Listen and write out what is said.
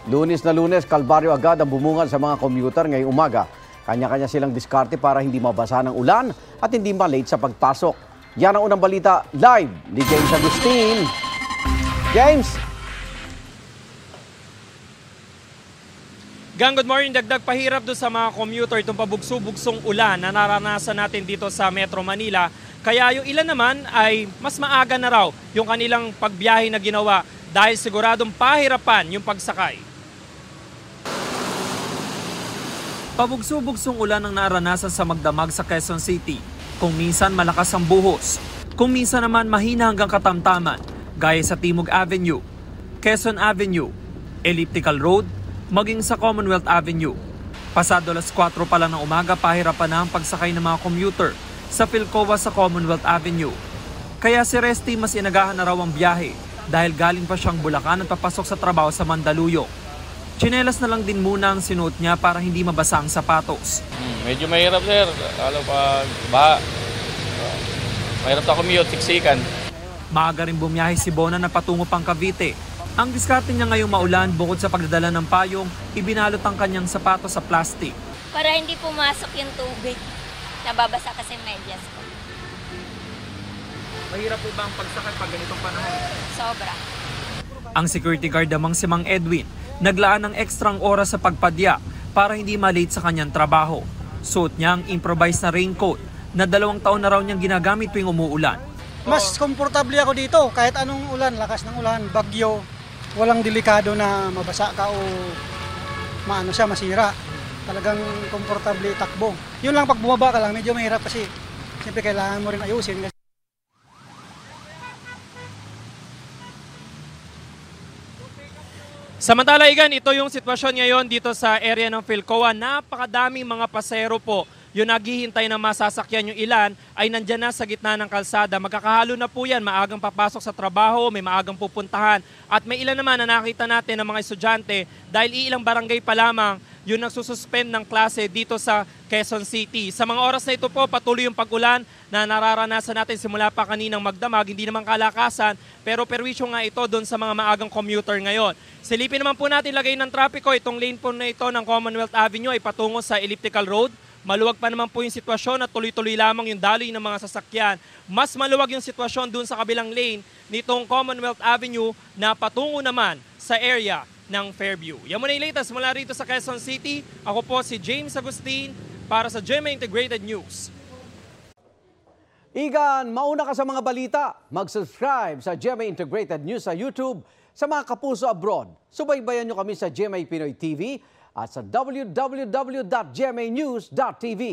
Lunes na Lunes, kalbaryo agad ang bumungan sa mga commuter ngayong umaga. Kanya-kanya silang diskarte para hindi mabasa ng ulan at hindi malate sa pagpasok. Yan ang unang balita live ni James Agustin. James! Gang, good morning. Dagdag pahirap doon sa mga commuter itong pabugso-bugsong ulan na naranasan natin dito sa Metro Manila. Kaya yung ilan naman ay mas maaga na raw yung kanilang pagbiyahe na ginawa dahil siguradong pahirapan yung pagsakay. Pabugso-bugsong ulan ang naranasan sa Magdamag sa Quezon City. Kung minsan malakas ang buhos, kung minsan naman mahina hanggang katamtaman, gaya sa Timog Avenue, Quezon Avenue, Elliptical Road, maging sa Commonwealth Avenue. Pasado alas 4 pa lang ng umaga, pahirapan na ang pagsakay ng mga commuter sa Philcoa sa Commonwealth Avenue. Kaya si Resty mas inagahan na raw ang biyahe dahil galing pa siyang Bulacan at papasok sa trabaho sa Mandaluyong. Tsinelas na lang din muna ang sinuot niya para hindi mabasa ang sapatos. Medyo mahirap, sir. Lalo pag baha. Mahirap na commute, siksikan. Maaga rin bumiyahe si Bona na patungo pang Cavite. Ang diskarte niya ngayong maulan, bukod sa pagdadala ng payong, ibinalot ang kanyang sapatos sa plastic. Para hindi pumasok yung tubig. Nababasa kasi medyas ko. Mahirap po ba ang pagsakay pag ganitong panahon? Sobra. Ang security guard namang si Mang Edwin, naglaan ng ekstrang oras sa pagpadya para hindi malate sa kanyang trabaho. Suot niya ang improvised na raincoat na 2 taon na raw niyang ginagamit tuwing umuulan. Mas komportable ako dito kahit anong ulan, lakas ng ulan, bagyo, walang delikado na mabasa ka o masira. Talagang komportable takbo. Yun lang pag bumaba ka lang, medyo mahirap kasi siyempre kailangan mo rin ayusin. Samantala, Igan, ito yung sitwasyon ngayon dito sa area ng Philcoa. Napakadaming mga pasero po. Yung naghihintay na masasakyan yung ilan ay nandyan na sa gitna ng kalsada. Magkakahalo na po yan, maagang papasok sa trabaho, may maagang pupuntahan. At may ilan naman na nakita natin ng mga estudyante dahil ilang barangay pa lamang yung nagsususpend ng klase dito sa Quezon City. Sa mga oras na ito po, patuloy yung pag-ulan na nararanasan natin simula pa kaninang magdamag. Hindi naman kalakasan, pero perwisyo nga ito doon sa mga maagang commuter ngayon. Silipin naman po natin lagay ng trapiko. Itong lane po na ito ng Commonwealth Avenue ay patungo sa Elliptical Road. Maluwag pa naman po yung sitwasyon at tuloy-tuloy lamang yung daloy ng mga sasakyan. Mas maluwag yung sitwasyon doon sa kabilang lane nitong Commonwealth Avenue na patungo naman sa area ng Fairview. Yan muna yung latest mula rito sa Quezon City. Ako po si James Agustin para sa GMA Integrated News. Igan, mauna ka sa mga balita. Mag-subscribe sa GMA Integrated News sa YouTube. Sa mga kapuso abroad, subaybayan nyo kami sa GMA Pinoy TV at sa www.gmanews.tv.